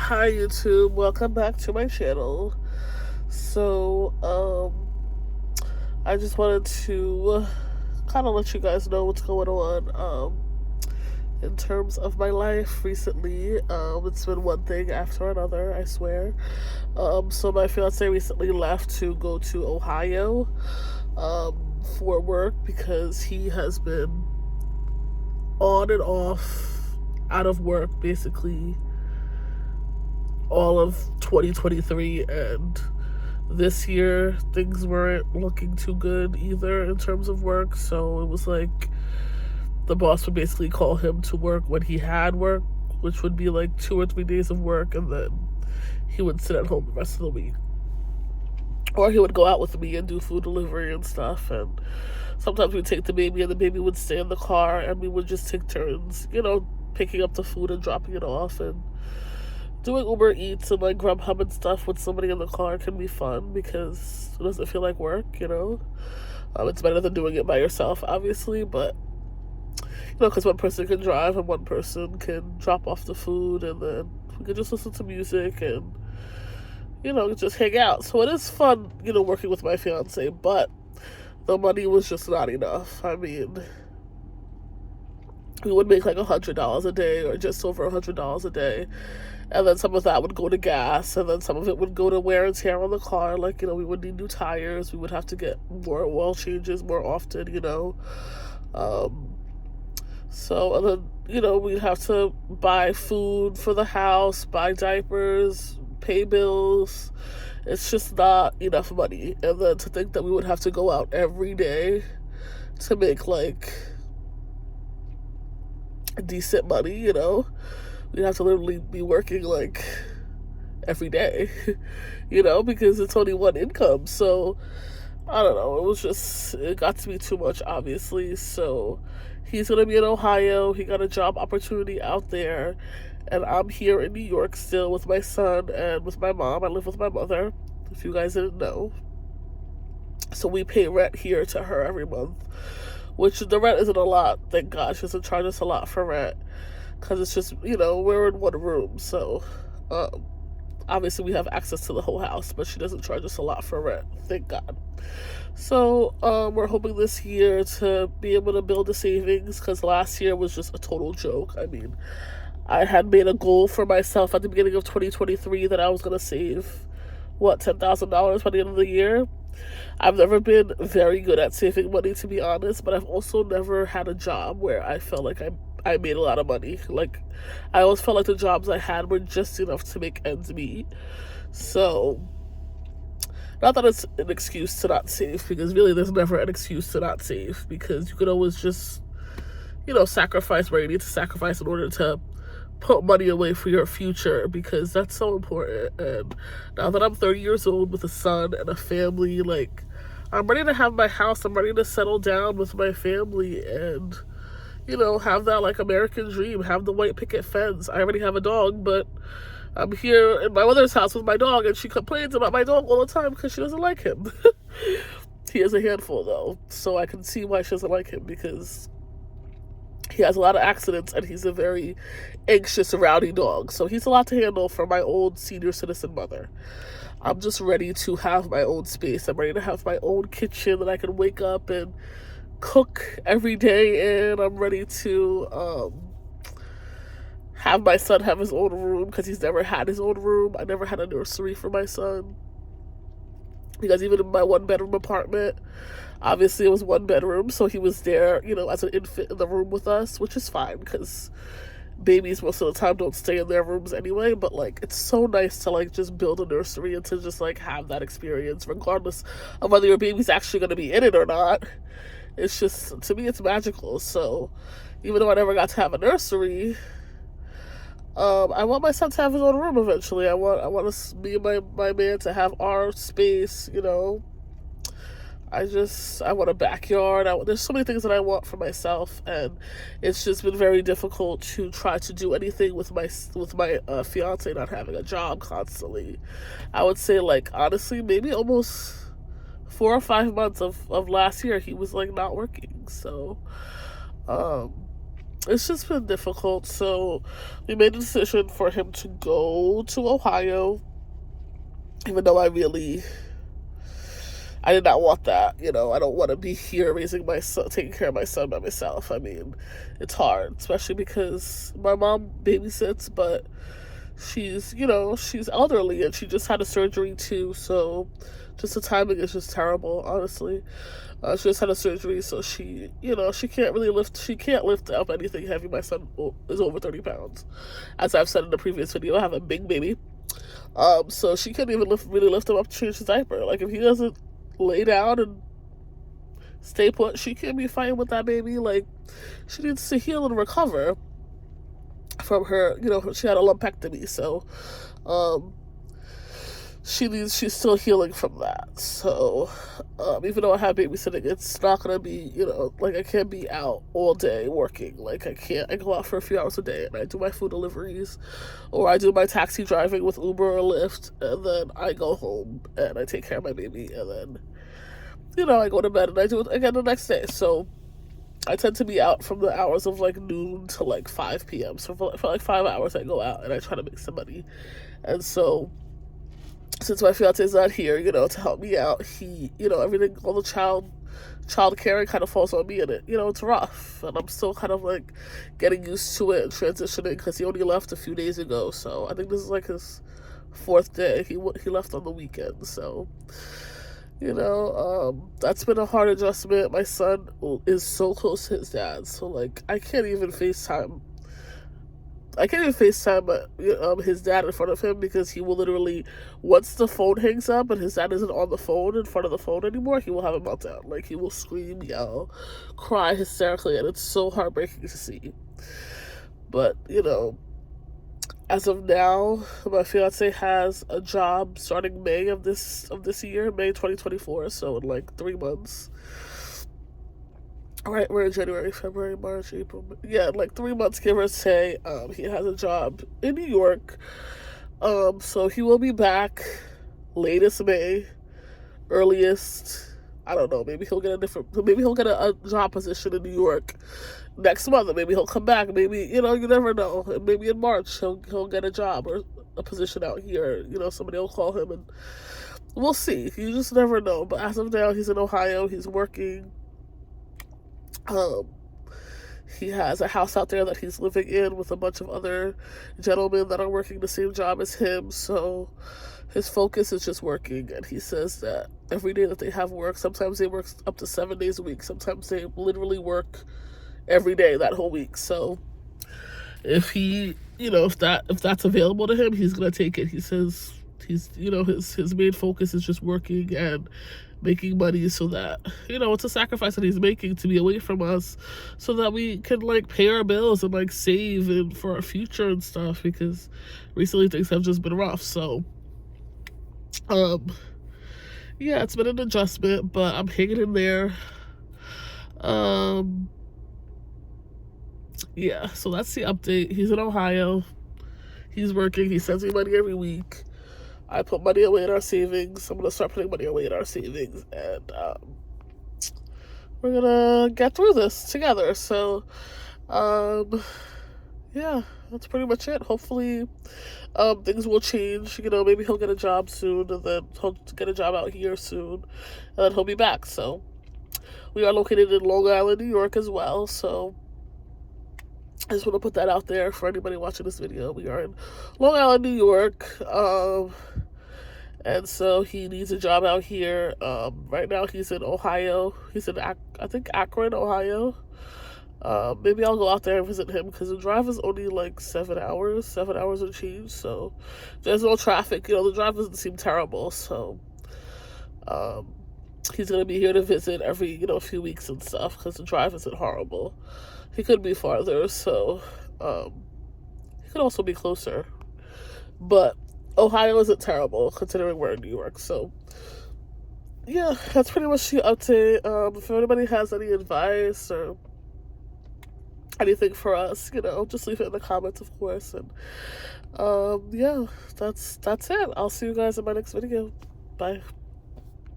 Hi YouTube, welcome back to my channel. So, I just wanted to kind of let you guys know what's going on, in terms of my life recently. It's been one thing after another, I swear. So my fiance recently left to go to Ohio, for work because he has been on and off, out of work, basically all of 2023, and this year things weren't looking too good either in terms of work. So it was like the boss would basically call him to work when he had work, which would be like 2 or 3 days of work, and then he would sit at home the rest of the week, or he would go out with me and do food delivery and stuff. And sometimes we'd take the baby and the baby would stay in the car, and we would just take turns, picking up the food and dropping it off. And doing Uber Eats and like Grubhub and stuff with somebody in the car can be fun because it doesn't feel like work. It's better than doing it by yourself, obviously, but because one person can drive and one person can drop off the food, and then we can just listen to music and just hang out. So it is fun, working with my fiance, but the money was just not enough. I mean, we would make like $100 a day or just over $100 a day, and then some of that would go to gas, and then some of it would go to wear and tear on the car. Like, we would need new tires, we would have to get more oil changes more often. So, and then, we'd have to buy food for the house, buy diapers, pay bills. It's just not enough money. And then to think that we would have to go out every day to make like decent money, we'd have to literally be working like every day, because it's only one income. So I don't know, it got to be too much, obviously. So he's gonna be in Ohio, he got a job opportunity out there, and I'm here in New York still with my son and with my mom. I live with my mother, if you guys didn't know. So we pay rent here to her every month, which the rent isn't a lot, thank God. She doesn't charge us a lot for rent, because it's just, we're in one room. So obviously we have access to the whole house, but she doesn't charge us a lot for rent, thank God. So we're hoping this year to be able to build a savings, because last year was just a total joke. I mean, I had made a goal for myself at the beginning of 2023 that I was going to save, $10,000 by the end of the year. I've never been very good at saving money, to be honest, but I've also never had a job where I felt like I made a lot of money. Like, I always felt like the jobs I had were just enough to make ends meet. So, not that it's an excuse to not save, because really there's never an excuse to not save, because you could always just, sacrifice where you need to sacrifice in order to put money away for your future, because that's so important. And now that I'm 30 years old with a son and a family, like, I'm ready to have my house, I'm ready to settle down with my family and, have that, like, American dream, have the white picket fence. I already have a dog, but I'm here in my mother's house with my dog, and she complains about my dog all the time because she doesn't like him. He is a handful, though, so I can see why she doesn't like him, because he has a lot of accidents, and he's a very anxious, rowdy dog. So he's a lot to handle for my old senior citizen mother. I'm just ready to have my own space. I'm ready to have my own kitchen that I can wake up and cook every day in. I'm ready to have my son have his own room, because he's never had his own room. I never had a nursery for my son, because even in my 1-bedroom apartment, obviously it was 1 bedroom, so he was there, as an infant in the room with us, which is fine, because babies most of the time don't stay in their rooms anyway. But like, it's so nice to like just build a nursery and to just like have that experience, regardless of whether your baby's actually going to be in it or not. It's just, to me, it's magical. So even though I never got to have a nursery, I want my son to have his own room eventually. I want me and my man to have our space. I want a backyard. There's so many things that I want for myself, and it's just been very difficult to try to do anything with my fiance not having a job constantly. I would say, like, honestly, maybe almost 4 or 5 months of last year, he was like not working. So it's just been difficult. So we made a decision for him to go to Ohio, even though I did not want that. I don't want to be here raising my son, taking care of my son by myself. I mean, it's hard, especially because my mom babysits, but she's elderly and she just had a surgery too. So just the timing is just terrible, honestly. She just had a surgery, so she can't really lift up anything heavy. My son is over 30 pounds. As I've said in the previous video, I have a big baby. So she couldn't even really lift him up to change his diaper. Like, if he doesn't lay down and stay put, she can't be fighting with that baby. Like, she needs to heal and recover from her, she had a lumpectomy, so she's still healing from that. So even though I have babysitting, it's not gonna be, like, I can't be out all day working. Like, I go out for a few hours a day and I do my food deliveries, or I do my taxi driving with Uber or Lyft, and then I go home and I take care of my baby, and then I go to bed and I do it again the next day. So I tend to be out from the hours of like noon to like 5 p.m. So for like 5 hours I go out and I try to make some money. And so since my fiance is not here, to help me out, he, everything, all the child caring kind of falls on me, and it's rough. And I'm still kind of like getting used to it and transitioning, because he only left a few days ago. So I think this is like his 4th day. He left on the weekend. So that's been a hard adjustment. My son is so close to his dad, so like I can't even FaceTime his dad in front of him, because he will literally, once the phone hangs up and his dad isn't on the phone in front of the phone anymore, he will have a meltdown. Like, he will scream, yell, cry hysterically, and it's so heartbreaking to see. But as of now, my fiance has a job starting May of this year, May 2024. So in like 3 months. Right, we're in January, February, March, April. Yeah, like 3 months, give or take. He has a job in New York. So he will be back latest May, earliest, I don't know, maybe he'll get a job position in New York next month, and maybe he'll come back. Maybe, you never know. Maybe in March he'll get a job or a position out here. Somebody will call him, and we'll see. You just never know. But as of now, he's in Ohio. He's working. He has a house out there that he's living in with a bunch of other gentlemen that are working the same job as him. So his focus is just working, and he says that every day that they have work, sometimes they work up to 7 days a week. Sometimes they literally work every day that whole week. So if he, if that's available to him, he's gonna take it. He says his main focus is just working and making money, so that it's a sacrifice that he's making to be away from us, so that we can like pay our bills and like save and for our future and stuff, because recently things have just been rough. So yeah, it's been an adjustment, but I'm hanging in there. Yeah, so that's the update. He's in Ohio. He's working. He sends me money every week. I put money away in our savings. I'm going to start putting money away in our savings, and we're going to get through this together. So, yeah, that's pretty much it. Hopefully, things will change. Maybe he'll get a job soon, and then he'll get a job out here soon, and then he'll be back. So, we are located in Long Island, New York as well. So, I just want to put that out there for anybody watching this video. We are in Long Island, New York, and so he needs a job out here. Right now he's in Ohio. He's in, I think, Akron, Ohio. Maybe I'll go out there and visit him, because the drive is only like 7 hours and change. So there's no traffic. The drive doesn't seem terrible. So he's going to be here to visit every, few weeks and stuff, because the drive isn't horrible. He could be farther, so he could also be closer. But Ohio isn't terrible, considering we're in New York. So, yeah, that's pretty much the update. If anybody has any advice or anything for us, just leave it in the comments, of course. And, yeah, that's it. I'll see you guys in my next video. Bye.